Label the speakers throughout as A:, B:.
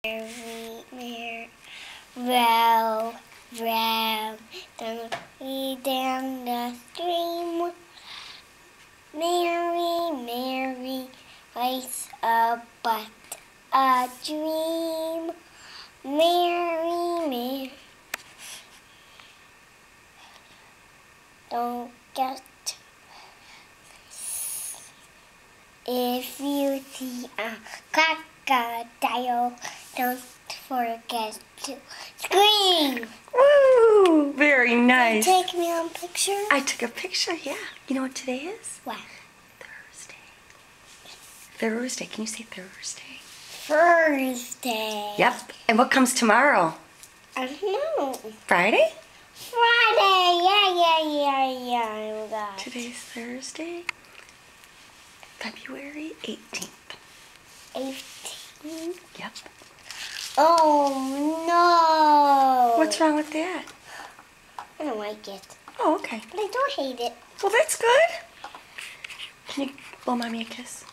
A: Merry, merry, row, row, down down the stream. Mary, Mary, waits but a dream. Mary, Mary, don't get. If you see a crocodile, don't forget to scream.
B: Woo! Very nice.
A: Take me on picture?
B: I took a picture, yeah. You know what today is?
A: What?
B: Thursday. Thursday. Can you say Thursday?
A: Thursday.
B: Yep. And what comes tomorrow?
A: I don't know.
B: Friday?
A: Friday. Yeah. I got it.
B: Today's Thursday. February 18th.
A: 18.
B: Yep.
A: Oh no.
B: What's wrong with that?
A: I don't like it.
B: Oh, okay.
A: But I don't hate it.
B: Well, that's good. Can you blow Mommy a kiss?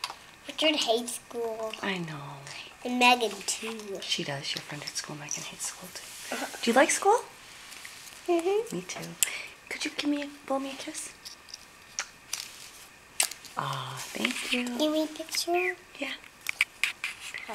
A: Richard hates school.
B: I know.
A: And Megan too.
B: She does. Your friend at school, Megan, hates school too. Do you like school?
A: Mm-hmm.
B: Me too. Could you blow me a kiss? Aw, thank you.
A: Give me a picture?
B: Yeah.
A: Oh.